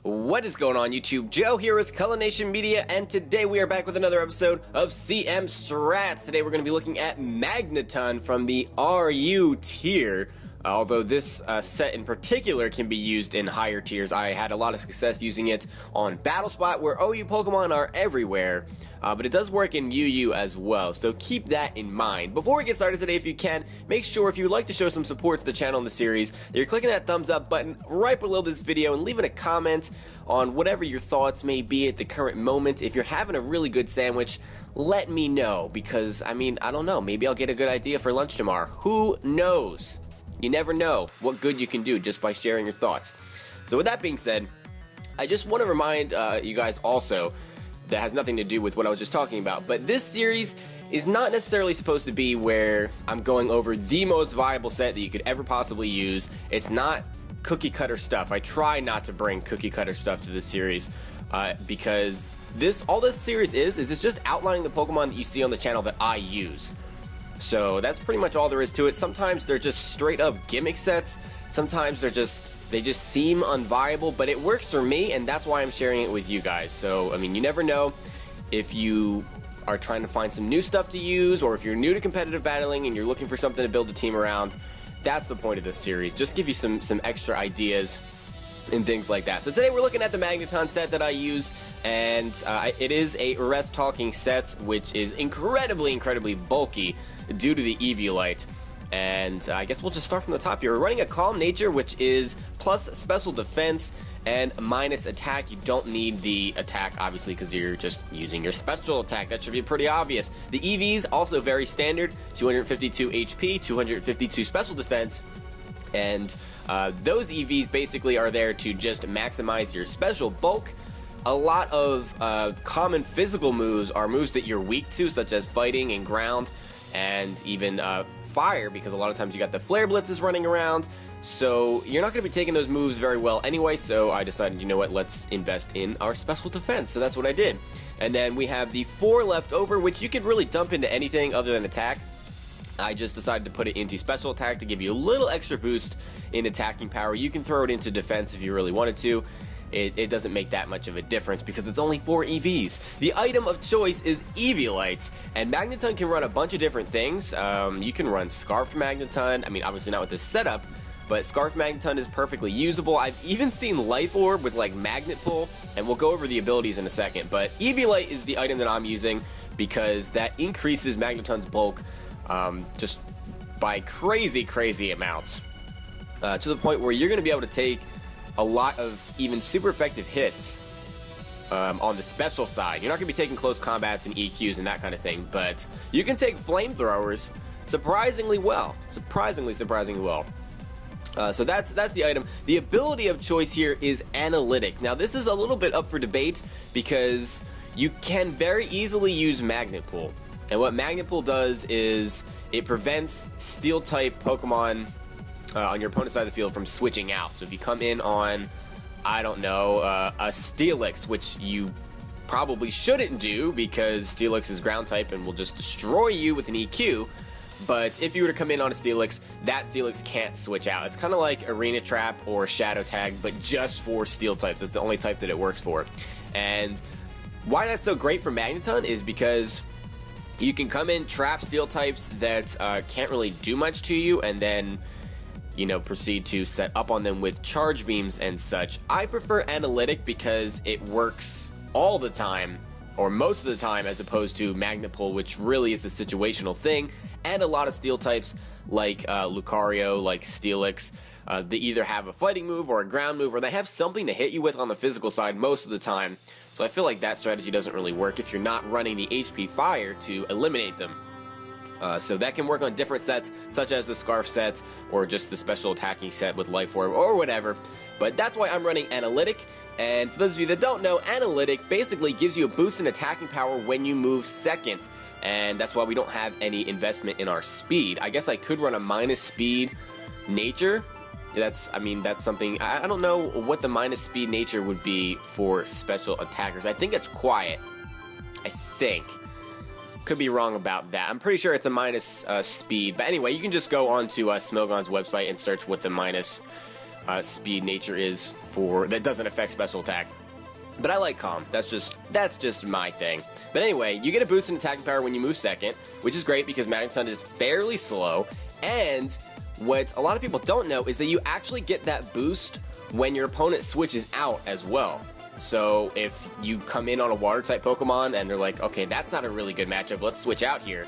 What is going on, YouTube? Joe here with Culination Media, and today we are back with another episode of CM Strats. Today we're going to be looking at Magneton from the RU tier. Although this set in particular can be used in higher tiers. I had a lot of success using it on Battle Spot, where OU Pokemon are everywhere, but it does work in UU as well, so keep that in mind. Before we get started today, if you can, make sure if you would like to show some support to the channel and the series, that you're clicking that thumbs up button right below this video and leaving a comment on whatever your thoughts may be at the current moment. If you're having a really good sandwich, let me know, because, I don't know, maybe I'll get a good idea for lunch tomorrow. Who knows? You never know what good you can do just by sharing your thoughts. So with that being said, I just want to remind you guys also, that has nothing to do with what I was just talking about, but this series is not necessarily supposed to be where I'm going over the most viable set that you could ever possibly use. It's not cookie cutter stuff. I try not to bring cookie cutter stuff to this series because all this series is it's just outlining the Pokemon that you see on the channel that I use. So that's pretty much all there is to it. Sometimes they're just straight up gimmick sets. Sometimes they just seem unviable, but it works for me, and that's why I'm sharing it with you guys. So, you never know if you are trying to find some new stuff to use, or if you're new to competitive battling and you're looking for something to build a team around. That's the point of this series. Just give you some extra ideas and things like that. So today we're looking at the Magneton set that I use, and it is a RestTalking set, which is incredibly bulky due to the Eviolite. And I guess we'll just start from the top here. We're running a Calm Nature, which is plus special defense and minus attack. You don't need the attack, obviously, because you're just using your special attack. That should be pretty obvious. The EVs, also very standard, 252 HP, 252 special defense. And those EVs basically are there to just maximize your special bulk. A lot of common physical moves are moves that you're weak to, such as fighting and ground, and even fire, because a lot of times you got the flare blitzes running around. So you're not going to be taking those moves very well anyway, so I decided, you know what, let's invest in our special defense. So that's what I did. And then we have the 4 left over, which you could really dump into anything other than attack. I just decided to put it into special attack to give you a little extra boost in attacking power. You can throw it into defense if you really wanted to. It doesn't make that much of a difference because it's only 4 EVs. The item of choice is Eviolite, and Magneton can run a bunch of different things. You can run Scarf Magneton. Obviously not with this setup, but Scarf Magneton is perfectly usable. I've even seen Life Orb with like Magnet Pull, and we'll go over the abilities in a second. But Eviolite is the item that I'm using because that increases Magneton's bulk just by crazy amounts, to the point where you're going to be able to take a lot of even super effective hits on the special side. You're not going to be taking close combats and EQs and that kind of thing, but you can take flamethrowers surprisingly well. Surprisingly well. So that's the item. The ability of choice here is Analytic. Now this is a little bit up for debate because you can very easily use Magnet Pull. And what Magnet Pull does is it prevents Steel-type Pokemon on your opponent's side of the field from switching out. So if you come in on, I don't know, a Steelix, which you probably shouldn't do because Steelix is ground type and will just destroy you with an EQ. But if you were to come in on a Steelix, that Steelix can't switch out. It's kind of like Arena Trap or Shadow Tag, but just for Steel types. It's the only type that it works for. And why that's so great for Magneton is because you can come in, trap Steel types that can't really do much to you, and then proceed to set up on them with charge beams and such. I prefer Analytic because it works all the time, or most of the time, as opposed to Magnet Pull, which really is a situational thing. And a lot of Steel types, like Lucario, like Steelix, they either have a fighting move or a ground move, or they have something to hit you with on the physical side most of the time. So I feel like that strategy doesn't really work if you're not running the HP Fire to eliminate them. So that can work on different sets, such as the Scarf set, or just the special attacking set with Life Orb, or whatever. But that's why I'm running Analytic, and for those of you that don't know, Analytic basically gives you a boost in attacking power when you move second, and that's why we don't have any investment in our speed. I guess I could run a minus speed nature. That's something, I don't know what the minus speed nature would be for special attackers. I think it's quiet. I think. Could be wrong about that. I'm pretty sure it's a minus speed. But anyway, you can just go onto Smogon's website and search what the minus speed nature is for that doesn't affect special attack. But I like Calm. That's just my thing. But anyway, you get a boost in attacking power when you move second, which is great because Magneton is fairly slow. And what a lot of people don't know is that you actually get that boost when your opponent switches out as well. So if you come in on a water type Pokemon and they're like, okay, that's not a really good matchup, let's switch out here,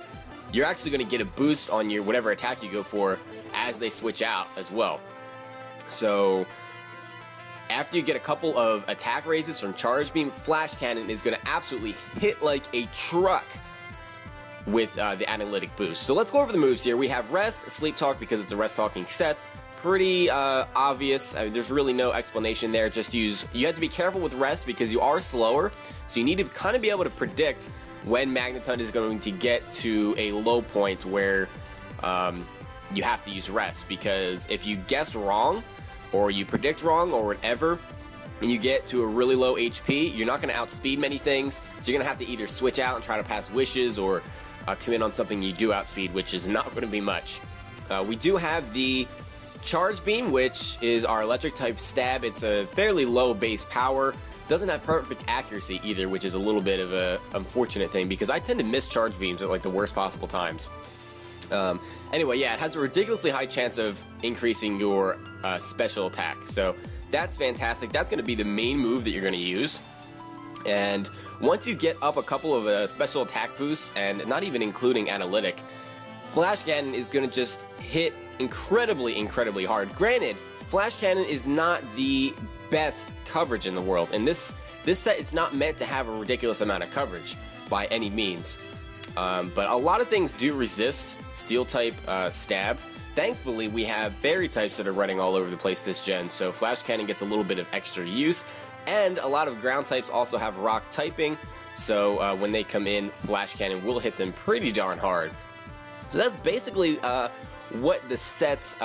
you're actually going to get a boost on your whatever attack you go for as they switch out as well. So after you get a couple of attack raises from Charge Beam, Flash Cannon is going to absolutely hit like a truck with the analytic boost. So let's go over the moves here. We have Rest, Sleep Talk because it's a Rest Talking set. Pretty obvious. I mean, there's really no explanation there. Just you have to be careful with Rest because you are slower. So you need to kind of be able to predict when Magneton is going to get to a low point where you have to use Rest. Because if you guess wrong, or you predict wrong, or whatever, and you get to a really low HP, you're not going to outspeed many things, so you're going to have to either switch out and try to pass Wishes, or come in on something you do outspeed, which is not going to be much. We do have the Charge Beam, which is our electric type stab. It's a fairly low base power, doesn't have perfect accuracy either, which is a little bit of a unfortunate thing, because I tend to miss Charge Beams at like the worst possible times. Anyway, yeah, it has a ridiculously high chance of increasing your special attack, so that's fantastic. That's going to be the main move that you're going to use. And once you get up a couple of special attack boosts, and not even including analytic, Flash Cannon is going to just hit incredibly hard. Granted, Flash Cannon is not the best coverage in the world, and this set is not meant to have a ridiculous amount of coverage by any means. But a lot of things do resist Steel type stab. Thankfully, we have Fairy types that are running all over the place this gen, so Flash Cannon gets a little bit of extra use. And a lot of ground types also have rock typing, so when they come in, Flash Cannon will hit them pretty darn hard. So that's basically what the set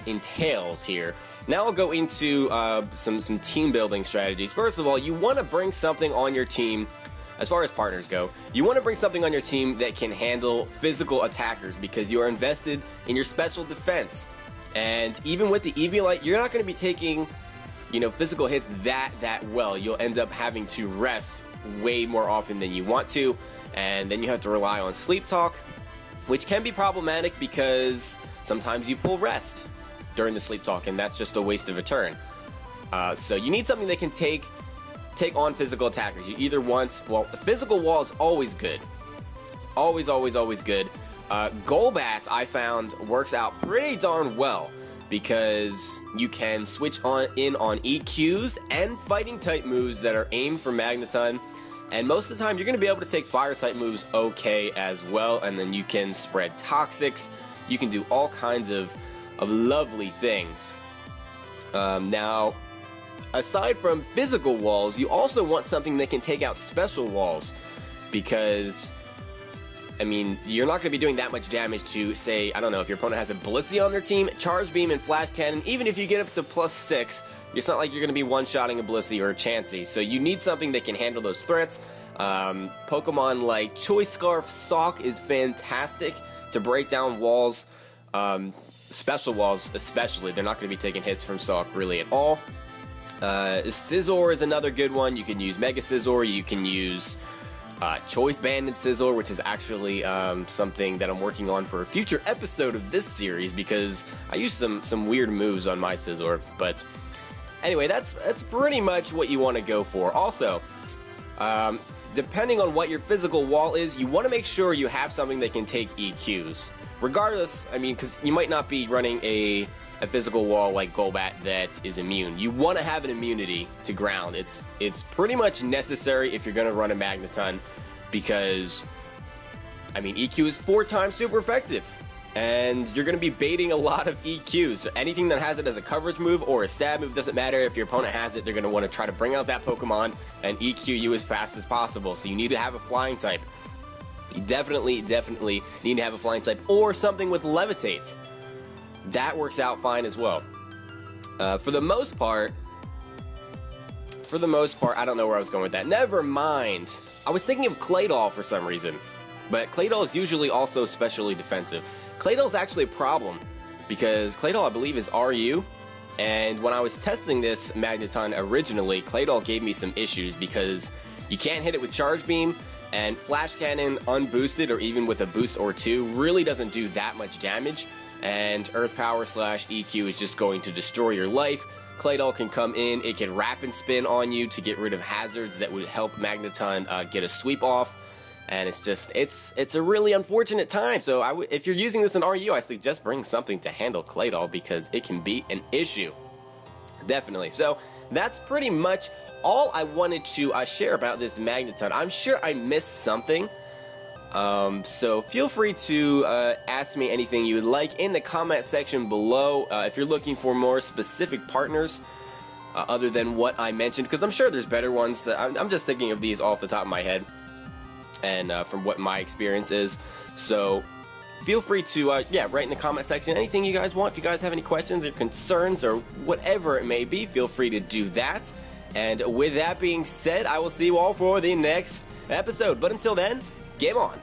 entails here. Now I'll go into some team building strategies. First of all, you want to bring something on your team. As far as partners go, you want to bring something on your team that can handle physical attackers because you are invested in your special defense. And even with the Eviolite, you're not going to be taking, physical hits that well. You'll end up having to rest way more often than you want to, and then you have to rely on Sleep Talk, which can be problematic because sometimes you pull Rest during the Sleep Talk, and that's just a waste of a turn. So you need something that can take on physical attackers. You either want, the physical wall is always good. Always good. Golbat, I found, works out pretty darn well because you can switch in on EQs and fighting type moves that are aimed for Magneton, and most of the time you're going to be able to take fire type moves okay as well, and then you can spread toxics. You can do all kinds of lovely things. Now, aside from physical walls, you also want something that can take out special walls, because, you're not going to be doing that much damage to, say, I don't know, if your opponent has a Blissey on their team, Charge Beam and Flash Cannon, even if you get up to +6, it's not like you're going to be one-shotting a Blissey or a Chansey, so you need something that can handle those threats. Pokemon like Choice Scarf, Sawk is fantastic to break down walls, special walls especially. They're not going to be taking hits from Sawk really at all. Scizor is another good one. You can use Mega Scizor, you can use Choice Banded Scizor, which is actually something that I'm working on for a future episode of this series because I use some weird moves on my Scizor. But anyway, that's pretty much what you want to go for. Also, depending on what your physical wall is, you want to make sure you have something that can take EQs. Regardless, because you might not be running a physical wall like Golbat that is immune. You want to have an immunity to ground. It's pretty much necessary if you're going to run a Magneton, because EQ is 4 times super effective, and you're going to be baiting a lot of EQs. So anything that has it as a coverage move or a stab move, doesn't matter. If your opponent has it, they're going to want to try to bring out that Pokemon and EQ you as fast as possible. So you need to have a flying type. You definitely need to have a flying type or something with Levitate. That works out fine as well. For the most part, I don't know where I was going with that. Never mind. I was thinking of Claydol for some reason, but Claydol is usually also specially defensive. Claydol is actually a problem because Claydol, I believe, is RU, And when I was testing this Magneton originally, Claydol gave me some issues because you can't hit it with Charge Beam, and Flash Cannon unboosted or even with a boost or two really doesn't do that much damage, and Earth Power / EQ is just going to destroy your life. Claydol can come in, it can Rapid Spin on you to get rid of hazards that would help Magneton get a sweep off, and it's a really unfortunate time. So if you're using this in RU, I suggest bring something to handle Claydol because it can be an issue. Definitely. So that's pretty much all I wanted to share about this Magneton. I'm sure I missed something, so feel free to ask me anything you would like in the comment section below. If you're looking for more specific partners other than what I mentioned, because I'm sure there's better ones. I'm just thinking of these off the top of my head and from what my experience is. So feel free to write in the comment section anything you guys want. If you guys have any questions or concerns or whatever it may be, feel free to do that. And with that being said, I will see you all for the next episode. But until then, game on.